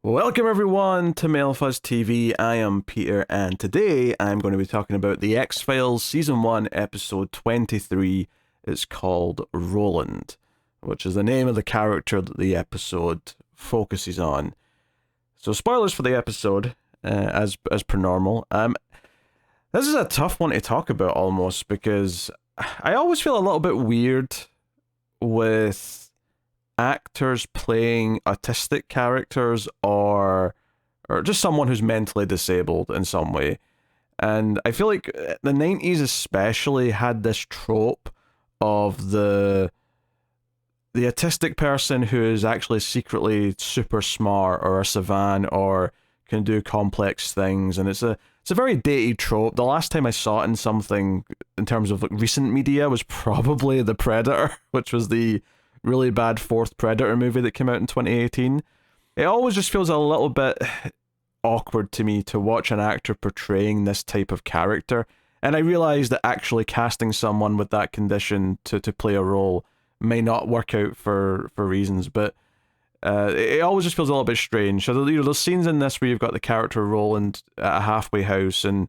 Welcome everyone to Melfuzz TV. I am Peter, and today I'm going to be talking about the X-Files Season 1, Episode 23. It's called Roland, which is the name of the character that the episode focuses on. So spoilers for the episode, as per normal. This is a tough one to talk about almost, because I always feel a little bit weird with actors playing autistic characters or just someone who's mentally disabled in some way. And I feel like the 90s especially had this trope of the autistic person who is actually secretly super smart or a savant or can do complex things, and it's a very dated trope. The last time I saw it in something in terms of like recent media was probably The Predator, which was the really bad fourth Predator movie that came out in 2018. It always just feels a little bit awkward to me to watch an actor portraying this type of character, and I realise that actually casting someone with that condition to play a role may not work out for reasons, but it always just feels a little bit strange. So there's scenes in this where you've got the character Roland at a halfway house and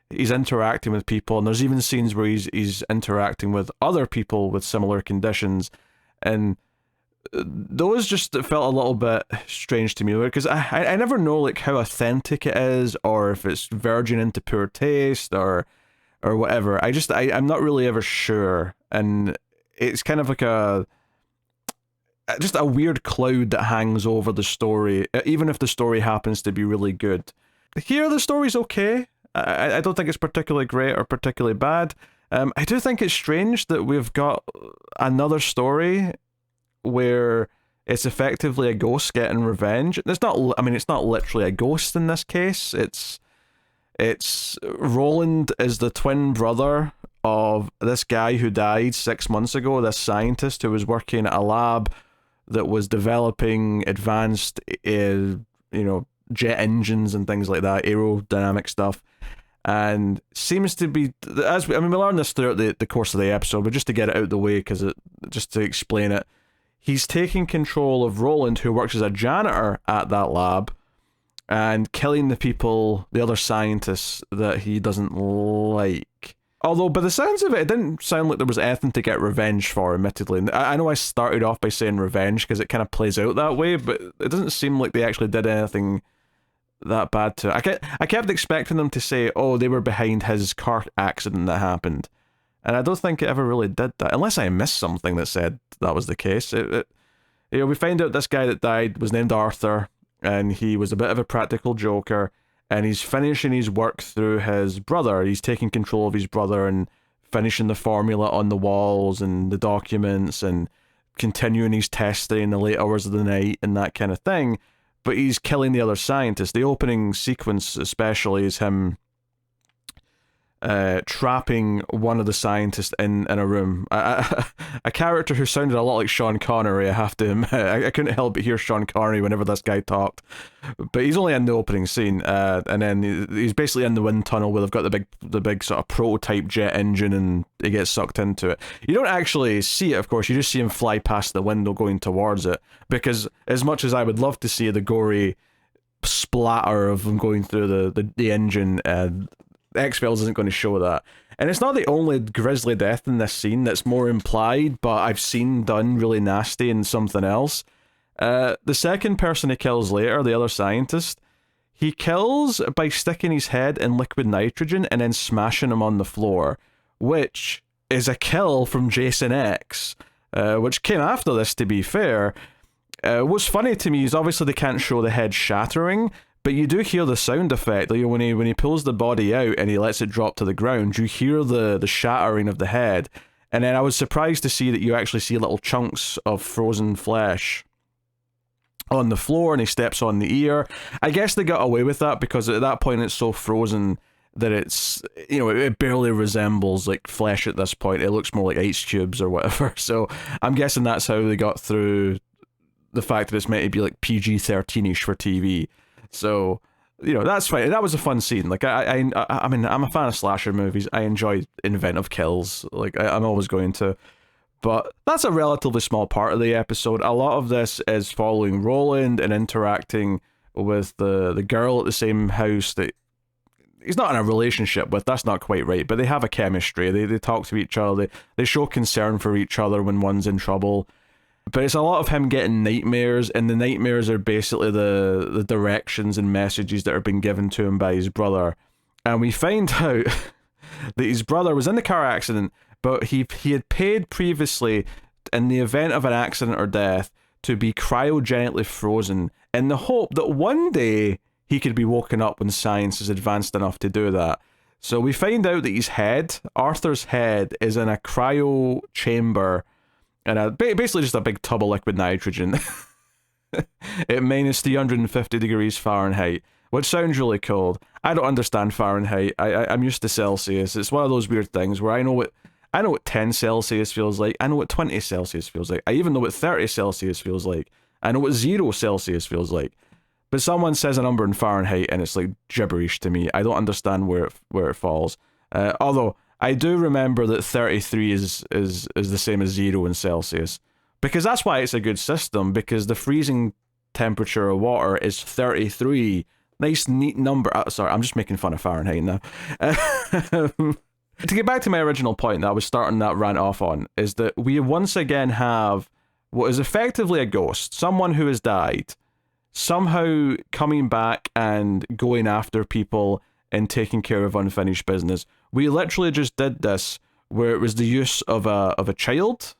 he's interacting with people, and there's even scenes where he's interacting with other people with similar conditions, and those just felt a little bit strange to me, because I never know like how authentic it is, or if it's verging into poor taste or whatever. I'm not really ever sure, and it's kind of like just a weird cloud that hangs over the story, even if the story happens to be really good. Here the story's okay. I don't think it's particularly great or particularly bad. I do think it's strange that we've got another story where it's effectively a ghost getting revenge. It's not literally a ghost in this case. It's Roland is the twin brother of this guy who died 6 months ago, this scientist who was working at a lab that was developing advanced, jet engines and things like that, aerodynamic stuff. And seems to be, we learn this throughout the course of the episode, but just to get it out of the way, just to explain it, he's taking control of Roland, who works as a janitor at that lab, and killing the other scientists that he doesn't like. Although, by the sounds of it, it didn't sound like there was anything to get revenge for, admittedly. I know I started off by saying revenge because it kind of plays out that way, but it doesn't seem like they actually did anything that bad to it. I kept expecting them to say, oh, they were behind his car accident that happened. And I don't think it ever really did that, unless I missed something that said that was the case. We find out this guy that died was named Arthur, and he was a bit of a practical joker, and he's finishing his work through his brother. He's taking control of his brother and finishing the formula on the walls and the documents and continuing his testing in the late hours of the night and that kind of thing. But he's killing the other scientists. The opening sequence especially is him trapping one of the scientists in a room. A character who sounded a lot like Sean Connery, I have to admit. I couldn't help but hear Sean Connery whenever this guy talked. But he's only in the opening scene, and then he's basically in the wind tunnel where they've got the big sort of prototype jet engine, and he gets sucked into it. You don't actually see it, of course, you just see him fly past the window going towards it, because as much as I would love to see the gory splatter of him going through the engine, X-Files isn't going to show that. And it's not the only grisly death in this scene that's more implied, but I've seen done really nasty in something else. The second person he kills later, the other scientist, he kills by sticking his head in liquid nitrogen and then smashing him on the floor, which is a kill from Jason X, which came after this, to be fair. What's funny to me is obviously they can't show the head shattering, but you do hear the sound effect. Like when he pulls the body out and he lets it drop to the ground, you hear the shattering of the head. And then I was surprised to see that you actually see little chunks of frozen flesh on the floor, and he steps on the ear. I guess they got away with that because at that point it's so frozen that it's, it barely resembles like flesh at this point. It looks more like ice cubes or whatever. So I'm guessing that's how they got through the fact that it's meant to be like PG-13ish for TV. So, that's fine. That was a fun scene. Like, I mean, I'm a fan of slasher movies. I enjoy inventive kills. Like, I'm always going to. But that's a relatively small part of the episode. A lot of this is following Roland and interacting with the girl at the same house that he's not in a relationship with. That's not quite right, but they have a chemistry. They talk to each other. They show concern for each other when one's in trouble. But it's a lot of him getting nightmares, and the nightmares are basically the directions and messages that are being given to him by his brother. And we find out that his brother was in the car accident, but he had paid previously, in the event of an accident or death, to be cryogenically frozen in the hope that one day he could be woken up when science is advanced enough to do that. So we find out that his head, Arthur's head, is in a cryo chamber, and basically just a big tub of liquid nitrogen at minus 350 degrees Fahrenheit, which sounds really cold. I don't understand Fahrenheit. I'm used to Celsius. It's one of those weird things where I know what 10 Celsius feels like. I know what 20 Celsius feels like. I even know what 30 Celsius feels like. I know what 0 Celsius feels like. But someone says a number in Fahrenheit and it's like gibberish to me. I don't understand where it falls. Although I do remember that 33 is the same as 0 in Celsius. Because that's why it's a good system, because the freezing temperature of water is 33. Nice, neat number. Sorry, I'm just making fun of Fahrenheit now. To get back to my original point that I was starting that rant off on, is that we once again have what is effectively a ghost, someone who has died, somehow coming back and going after people and taking care of unfinished business. We literally just did this where it was the use of a child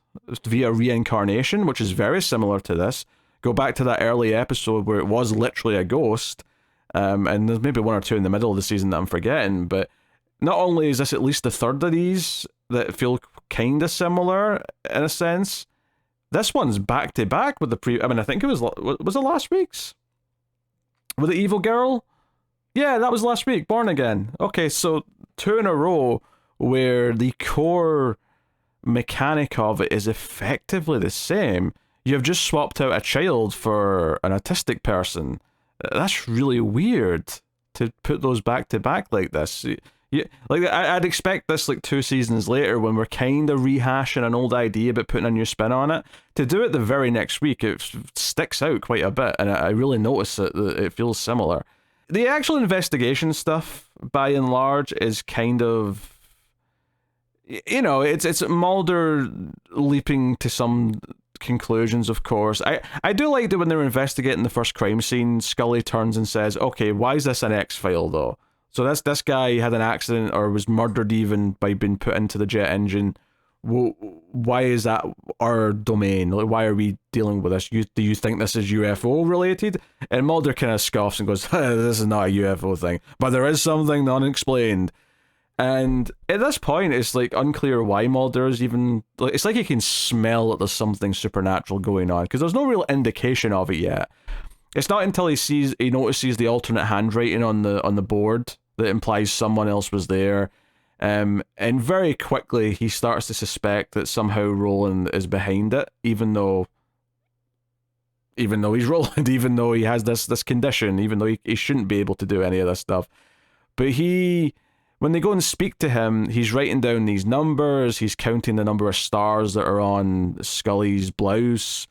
via reincarnation, which is very similar to this. Go back to that early episode where it was literally a ghost, and there's maybe one or two in the middle of the season that I'm forgetting, but not only is this at least a third of these that feel kind of similar in a sense, this one's back to back with the I mean, I think it was it last week's? With the evil girl? Yeah, that was last week, Born Again. Okay, so 2 in a row where the core mechanic of it is effectively the same. You've just swapped out a child for an autistic person. That's really weird to put those back to back like this. Yeah, like I'd expect this like 2 seasons later when we're kind of rehashing an old idea but putting a new spin on it. To do it the very next week, it sticks out quite a bit, and I really notice that it feels similar. The actual investigation stuff, by and large, is kind of, you know, it's Mulder leaping to some conclusions, of course. I do like that when they're investigating the first crime scene, Scully turns and says, okay, why is this an X-file though? So this guy had an accident or was murdered even by being put into the jet engine. Why is that our domain? Like, why are we dealing with this? Do you think this is UFO related? And Mulder kind of scoffs and goes, this is not a UFO thing, but there is something unexplained. And at this point, it's like unclear why Mulder is even, like, it's like he can smell that there's something supernatural going on, because there's no real indication of it yet. It's not until he notices the alternate handwriting on the board that implies someone else was there. And very quickly he starts to suspect that somehow Roland is behind it, even though he's Roland, even though he has this condition, even though he shouldn't be able to do any of this stuff. But when they go and speak to him, he's writing down these numbers, he's counting the number of stars that are on Scully's blouse.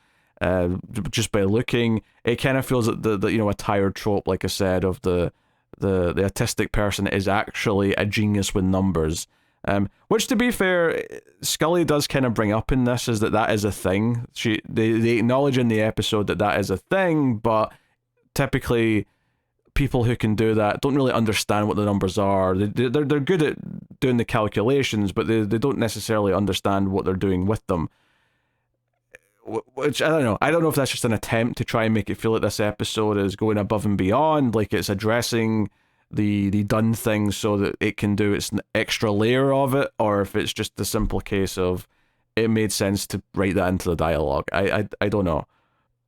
Just by looking, it kind of feels that the a tired trope, like I said, of the autistic person is actually a genius with numbers. Which, to be fair, Scully does kind of bring up in this, is that is a thing. They acknowledge in the episode that is a thing, but typically people who can do that don't really understand what the numbers are. They're good at doing the calculations, but they don't necessarily understand what they're doing with them. Which, I don't know. I don't know if that's just an attempt to try and make it feel like this episode is going above and beyond, like it's addressing the done thing so that it can do its extra layer of it, or if it's just the simple case of it made sense to write that into the dialogue. I don't know.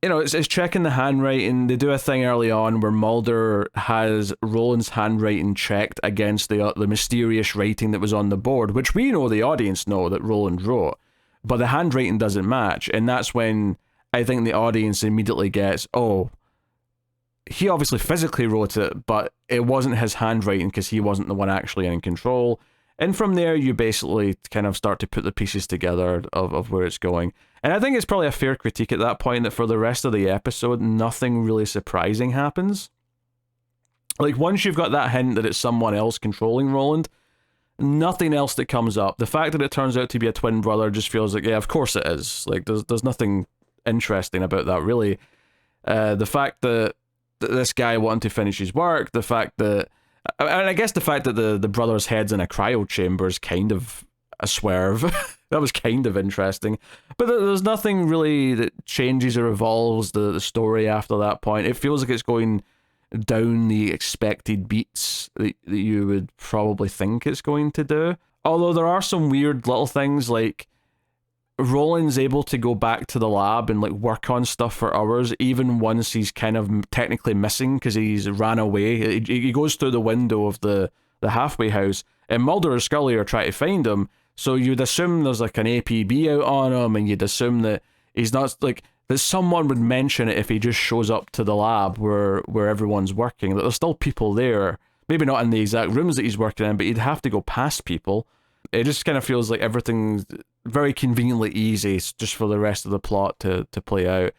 You know, it's checking the handwriting. They do a thing early on where Mulder has Roland's handwriting checked against the mysterious writing that was on the board, which we know, the audience know, that Roland wrote. But the handwriting doesn't match, and that's when I think the audience immediately gets, oh, he obviously physically wrote it, but it wasn't his handwriting because he wasn't the one actually in control. And from there, you basically kind of start to put the pieces together of where it's going. And I think it's probably a fair critique at that point that for the rest of the episode, nothing really surprising happens. Like, once you've got that hint that it's someone else controlling Roland, nothing else that comes up. The fact that it turns out to be a twin brother just feels like, yeah, of course it is. Like, there's nothing interesting about that, really. The fact that this guy wanted to finish his work, the fact that... And I guess the fact that the brother's head's in a cryo chamber is kind of a swerve. That was kind of interesting. But there's nothing really that changes or evolves the story after that point. It feels like it's going down the expected beats that you would probably think it's going to do. Although there are some weird little things, like Roland's able to go back to the lab and like work on stuff for hours, even once he's kind of technically missing because he's ran away. He goes through the window of the halfway house, and Mulder and Scully are trying to find him. So you'd assume there's like an APB out on him, and you'd assume that he's not like that. Someone would mention it if he just shows up to the lab where everyone's working. That there's still people there, maybe not in the exact rooms that he's working in, but he'd have to go past people. It just kind of feels like everything's very conveniently easy just for the rest of the plot to play out.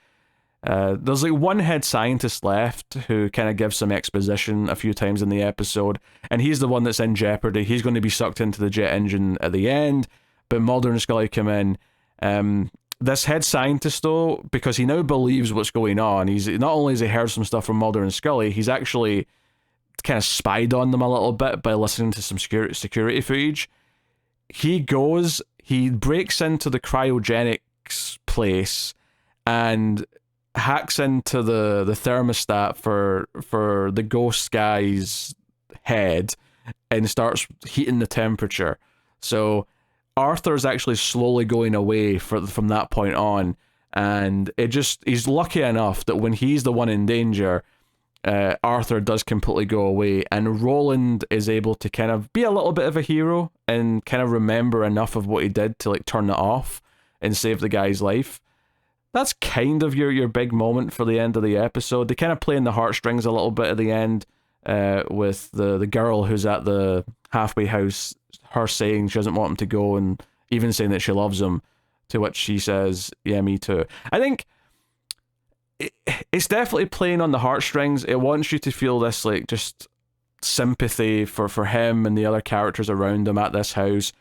There's like one head scientist left who kind of gives some exposition a few times in the episode, and he's the one that's in jeopardy. He's going to be sucked into the jet engine at the end, but Mulder and Scully come in. This head scientist, though, because he now believes what's going on, he's not only has he heard some stuff from Mulder and Scully, he's actually kind of spied on them a little bit by listening to some security footage. He breaks into the cryogenics place and hacks into the thermostat for the ghost guy's head and starts heating the temperature. So Arthur's actually slowly going away from that point on, and he's lucky enough that when he's the one in danger, Arthur does completely go away, and Roland is able to kind of be a little bit of a hero and kind of remember enough of what he did to like turn it off and save the guy's life. That's kind of your big moment for the end of the episode. They kind of play in the heartstrings a little bit at the end, with the girl who's at the halfway house, her saying she doesn't want him to go, and even saying that she loves him, to which she says, yeah, me too. I think it's definitely playing on the heartstrings. It wants you to feel this like just sympathy for him and the other characters around him at this house,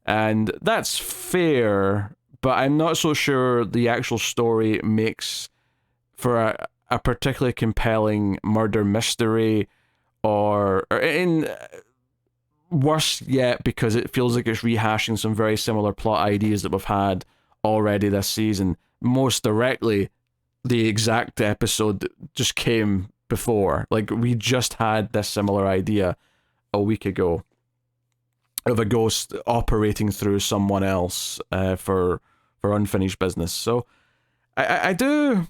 and that's fair, but I'm not so sure the actual story makes for a particularly compelling murder mystery, or in worse yet, because it feels like it's rehashing some very similar plot ideas that we've had already this season. Most directly, the exact episode that just came before. Like, we just had this similar idea a week ago of a ghost operating through someone else for unfinished business. So I do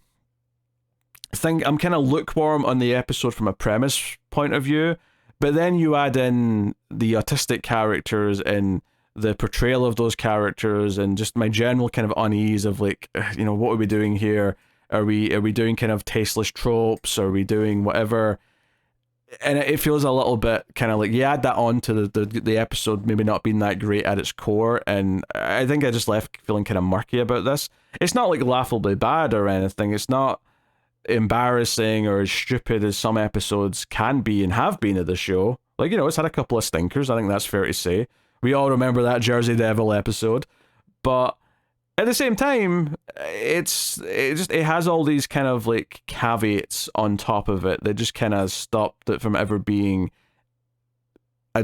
think I'm kind of lukewarm on the episode from a premise point of view, but then you add in the autistic characters and the portrayal of those characters and just my general kind of unease of like, what are we doing here? Are we doing kind of tasteless tropes? Are we doing whatever? And it feels a little bit kind of like you add that on to the episode maybe not being that great at its core, and I think I just left feeling kind of murky about this. It's not like laughably bad or anything. It's not embarrassing or as stupid as some episodes can be and have been of the show. Like, it's had a couple of stinkers, I think that's fair to say. We all remember that Jersey Devil episode, but at the same time, it has all these kind of like caveats on top of it that just kind of stopped it from ever being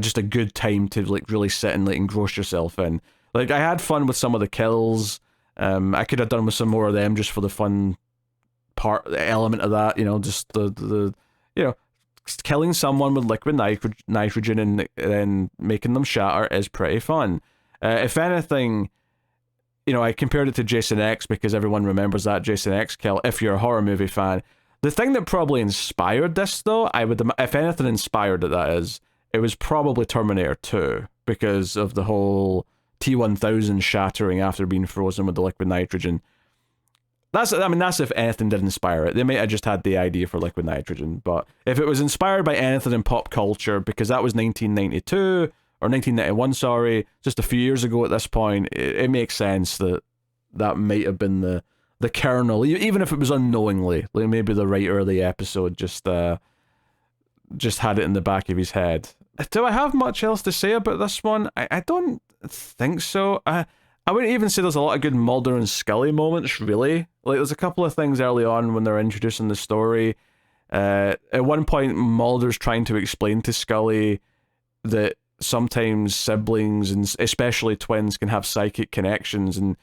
just a good time to like really sit and like engross yourself in. Like, I had fun with some of the kills. I could have done with some more of them just for the fun element of that. Just the killing someone with liquid nitrogen and then making them shatter is pretty fun. If anything, I compared it to Jason X because everyone remembers that Jason X kill if you're a horror movie fan. The thing that probably inspired this, though, if anything inspired it, it was probably Terminator 2 because of the whole T-1000 shattering after being frozen with the liquid nitrogen. That's if anything did inspire it. They might have just had the idea for liquid nitrogen, but if it was inspired by anything in pop culture, because that was 1992, or 1991, sorry, just a few years ago at this point, it makes sense that that might have been the kernel, even if it was unknowingly. Like maybe the writer of the episode just had it in the back of his head. Do I have much else to say about this one? I don't think so. I wouldn't even say there's a lot of good Mulder and Scully moments, really. Like, there's a couple of things early on when they're introducing the story. At one point, Mulder's trying to explain to Scully that sometimes siblings, and especially twins, can have psychic connections, and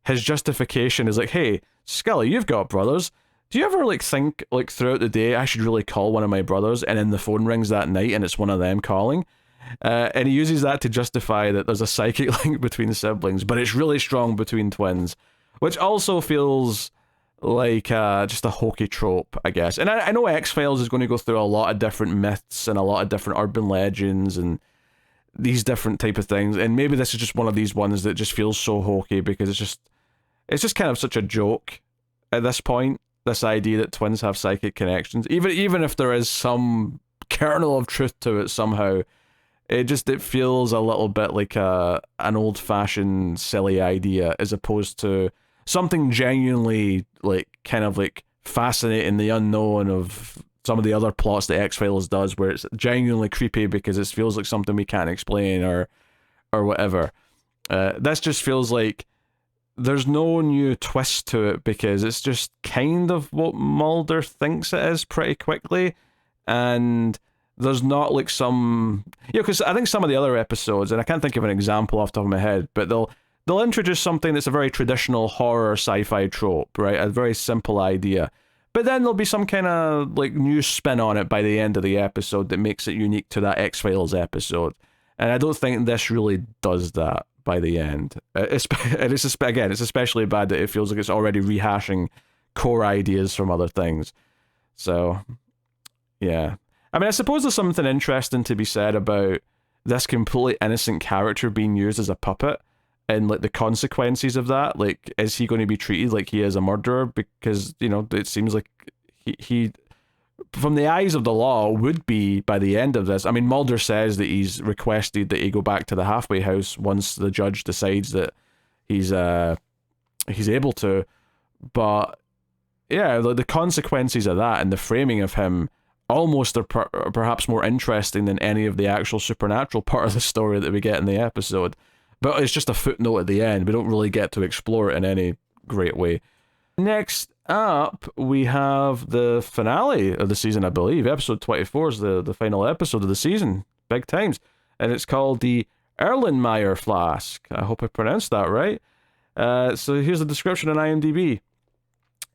his justification is like, hey, Scully, you've got brothers. Do you ever, like, think, like, throughout the day, I should really call one of my brothers, and then the phone rings that night, and it's one of them calling? And he uses that to justify that there's a psychic link between siblings, but it's really strong between twins, which also feels like just a hokey trope, I guess. And I know X-Files is going to go through a lot of different myths and a lot of different urban legends and these different type of things, and maybe this is just one of these ones that just feels so hokey because it's just kind of such a joke at this point, this idea that twins have psychic connections. Even if there is some kernel of truth to it somehow, it feels a little bit like an old-fashioned silly idea, as opposed to something genuinely, like, kind of like fascinating, the unknown of some of the other plots that X-Files does, where it's genuinely creepy because it feels like something we can't explain or whatever. This just feels like there's no new twist to it because it's just kind of what Mulder thinks it is pretty quickly, and there's not like some... because I think some of the other episodes, and I can't think of an example off the top of my head, but they'll introduce something that's a very traditional horror sci-fi trope, right? A very simple idea. But then there'll be some kind of like new spin on it by the end of the episode that makes it unique to that X-Files episode. And I don't think this really does that by the end. It's especially bad that it feels like it's already rehashing core ideas from other things. So, yeah. I mean, I suppose there's something interesting to be said about this completely innocent character being used as a puppet, and like the consequences of that. Like, is he going to be treated like he is a murderer? Because, you know, it seems like he from the eyes of the law would be by the end of this. I mean, Mulder says that he's requested that he go back to the halfway house once the judge decides that he's able to. But yeah, the consequences of that and the framing of him almost are perhaps more interesting than any of the actual supernatural part of the story that we get in the episode. But it's just a footnote at the end. We don't really get to explore it in any great way. Next up, we have the finale of the season, I believe. Episode 24 is the final episode of the season. Big times. And it's called the Erlenmeyer Flask. I hope I pronounced that right. So here's the description on IMDb.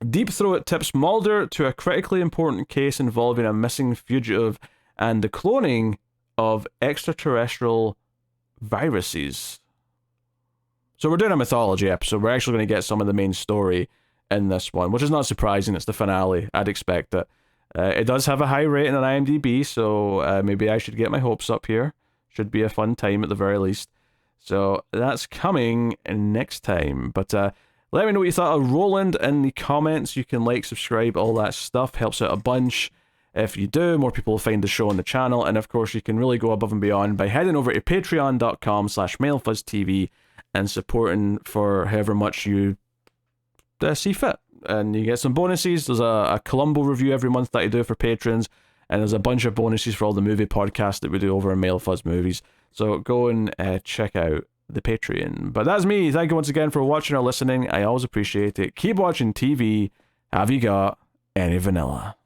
Deep Throat tips Mulder to a critically important case involving a missing fugitive and the cloning of extraterrestrial viruses. So we're doing a mythology episode. We're actually going to get some of the main story in this one, which is not surprising. It's the finale. I'd expect it. It does have a high rating on IMDb, so maybe I should get my hopes up here. Should be a fun time at the very least. So that's coming next time. But let me know what you thought of Roland in the comments. You can like, subscribe, all that stuff. Helps out a bunch. If you do, more people will find the show on the channel. And of course, you can really go above and beyond by heading over to patreon.com/MailFuzzTV and supporting for however much you see fit. And you get some bonuses. There's a Columbo review every month that I do for patrons. And there's a bunch of bonuses for all the movie podcasts that we do over in Mail Fuzz Movies. So go and check out the Patreon. But that's me. Thank you once again for watching or listening. I always appreciate it. Keep watching TV. Have you got any vanilla?